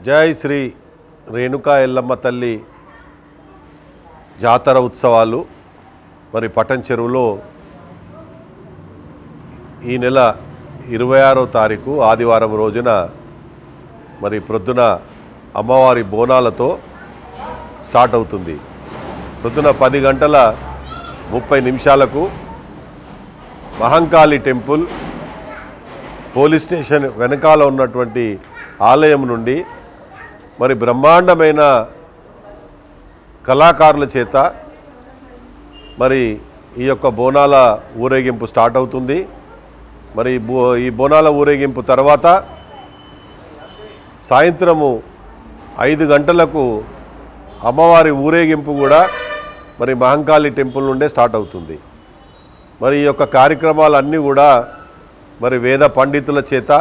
జై శ్రీ రేణుకా ఎల్లమ్మ తల్లి జాతర ఉత్సవాలు మరి పటంచెరువులో ఈ నెల 26వ తారీఖు ఆదివారం రోజున మరి ప్రొద్దున అమ్మవారి బోనాలతో స్టార్ట్ అవుతుంది. ప్రొద్దున 10 గంటల 30 నిమిషాలకు మహంకాళి టెంపుల్ పోలీస్ స్టేషన్ వెనకాల ఉన్నటువంటి ఆలయం నుండి మరి బ్రహ్మాండమైన కళాకారుల చేత మరి ఈ యొక్క బోనాల ఊరేగింపు స్టార్ట్ అవుతుంది. మరి ఈ బోనాల ఊరేగింపు తర్వాత సాయంత్రము 5 గంటలకు అమ్మవారి ఊరేగింపు కూడా మరి మహంకాళి టెంపుల్ నుండే స్టార్ట్ అవుతుంది. మరి ఈ యొక్క కార్యక్రమాలన్నీ కూడా మరి వేద పండితుల చేత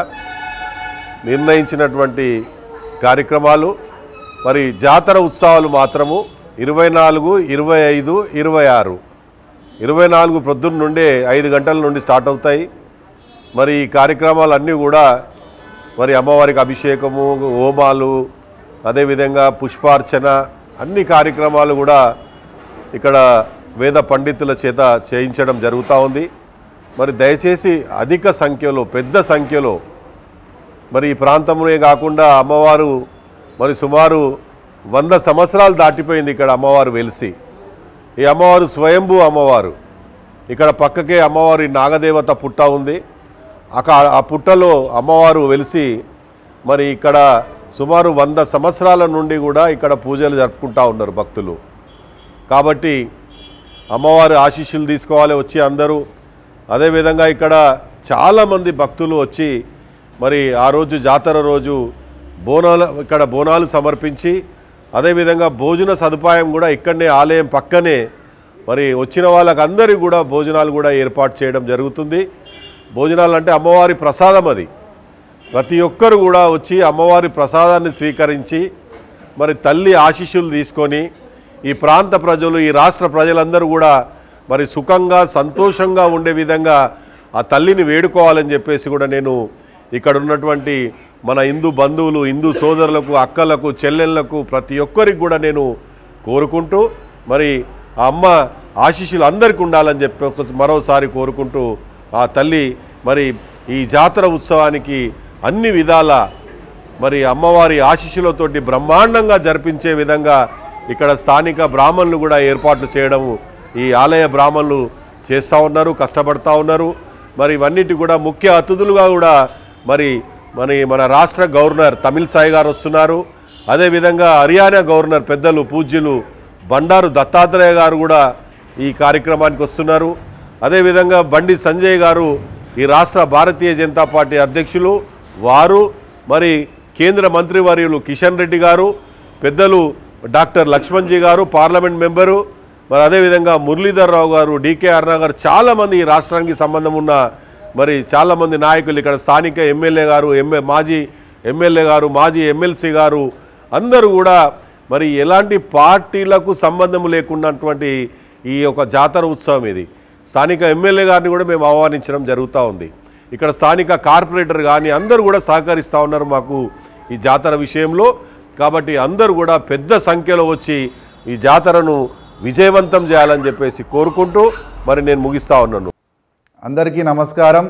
నిర్ణయించినటువంటి కార్యక్రమాలు. మరి జాతర ఉత్సవాలు మాత్రము 24, 25, 26 24 ప్రొద్దున నుండే 5 గంటల నుండి స్టార్ట్ అవుతాయి. మరి ఈ కార్యక్రమాలన్నీ కూడా మరి అమ్మవారికి అభిషేకము, హోమాలు, అదేవిధంగా పుష్పార్చన అన్ని కార్యక్రమాలు కూడా ఇక్కడ వేద పండితుల చేత చేయించడం జరుగుతూ ఉంది. మరి దయచేసి అధిక సంఖ్యలో, పెద్ద సంఖ్యలో మరి ఈ ప్రాంతంలో కాకుండా అమ్మవారు మరి సుమారు 100 సంవత్సరాలు దాటిపోయింది ఇక్కడ అమ్మవారు వెలిసి. ఈ అమ్మవారు స్వయంభూ అమ్మవారు. ఇక్కడ పక్కకే అమ్మవారి నాగదేవత పుట్ట ఉంది. ఆ పుట్టలో అమ్మవారు వెలిసి మరి ఇక్కడ సుమారు 100 సంవత్సరాల నుండి కూడా ఇక్కడ పూజలు జరుపుకుంటూ ఉన్నారు భక్తులు. కాబట్టి అమ్మవారి ఆశీస్సులు తీసుకోవాలి వచ్చి అందరూ. అదేవిధంగా ఇక్కడ చాలామంది భక్తులు వచ్చి మరి ఆ రోజు జాతర రోజు ఇక్కడ బోనాలు సమర్పించి అదేవిధంగా భోజన సదుపాయం కూడా ఇక్కడనే ఆలయం పక్కనే మరి వచ్చిన వాళ్ళకందరికీ కూడా భోజనాలు కూడా ఏర్పాటు చేయడం జరుగుతుంది. భోజనాలు అంటే అమ్మవారి ప్రసాదం, అది ప్రతి ఒక్కరు కూడా వచ్చి అమ్మవారి ప్రసాదాన్ని స్వీకరించి మరి తల్లి ఆశీస్సులు తీసుకొని ఈ ప్రాంత ప్రజలు, ఈ రాష్ట్ర ప్రజలందరూ కూడా మరి సుఖంగా సంతోషంగా ఉండే విధంగా ఆ తల్లిని వేడుకోవాలని చెప్పేసి కూడా నేను ఇక్కడ ఉన్నటువంటి మన హిందూ బంధువులు, హిందూ సోదరులకు, అక్కలకు, చెల్లెళ్లకు ప్రతి ఒక్కరికి కూడా నేను కోరుకుంటూ మరి ఆ అమ్మ ఆశీస్సులు అందరికీ ఉండాలని చెప్పి మరోసారి కోరుకుంటూ ఆ తల్లి మరి ఈ జాతర ఉత్సవానికి అన్ని విధాల మరి అమ్మవారి ఆశీస్సులతోటి బ్రహ్మాండంగా జరిపించే విధంగా ఇక్కడ స్థానిక బ్రాహ్మణులు కూడా ఏర్పాట్లు చేయడము ఈ ఆలయ బ్రాహ్మణులు చేస్తూ ఉన్నారు, కష్టపడతా ఉన్నారు. మరి ఇవన్నిటి కూడా ముఖ్య అతిథులుగా కూడా మన రాష్ట్ర గవర్నర్ తమిళసాయి గారు వస్తున్నారు. అదేవిధంగా హర్యానా గవర్నర్ పెద్దలు పూజ్యులు బండారు దత్తాత్రేయ గారు కూడా ఈ కార్యక్రమానికి వస్తున్నారు. అదేవిధంగా బండి సంజయ్ గారు ఈ రాష్ట్ర భారతీయ జనతా పార్టీ అధ్యక్షులు, వారు మరి కేంద్ర మంత్రివర్యులు కిషన్ రెడ్డి గారు, పెద్దలు డాక్టర్ లక్ష్మణ్జీ గారు పార్లమెంట్ మెంబరు, మరి అదేవిధంగా మురళీధర్ రావు గారు, డికేఆర్ గారు, చాలామంది ఈ రాష్ట్రానికి సంబంధం ఉన్న మరి చాలామంది నాయకులు ఇక్కడ స్థానిక ఎమ్మెల్యే గారు, మాజీ ఎమ్మెల్యే గారు, మాజీ ఎమ్మెల్సీ గారు అందరూ కూడా మరి ఎలాంటి పార్టీలకు సంబంధం లేకున్నటువంటి ఈ యొక్క జాతర ఉత్సవం ఇది. స్థానిక ఎమ్మెల్యే గారిని కూడా మేము ఆహ్వానించడం జరుగుతూ ఉంది. ఇక్కడ స్థానిక కార్పొరేటర్ కానీ అందరూ కూడా సహకరిస్తూ ఉన్నారు మాకు ఈ జాతర విషయంలో. కాబట్టి అందరూ కూడా పెద్ద సంఖ్యలో వచ్చి ఈ జాతరను విజయవంతం చేయాలని చెప్పేసి కోరుకుంటూ మరి నేను ముగిస్తూ ఉన్నాను. అందరికీ నమస్కారం.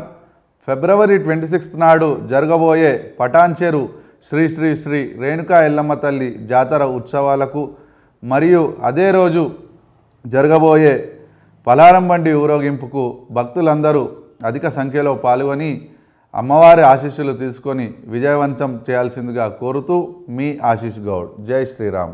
ఫిబ్రవరి 26 నాడు జరగబోయే పటాన్చెరు శ్రీ శ్రీ శ్రీ రేణుకా ఎల్లమ్మ తల్లి జాతర ఉత్సవాలకు మరియు అదే రోజు జరగబోయే పలారం బండి ఊరేగింపుకు భక్తులందరూ అధిక సంఖ్యలో పాల్గొని అమ్మవారి ఆశీస్సులు తీసుకొని విజయవంతం చేయాల్సిందిగా కోరుతూ మీ ఆశీష్ గౌడ్. జై శ్రీరామ్.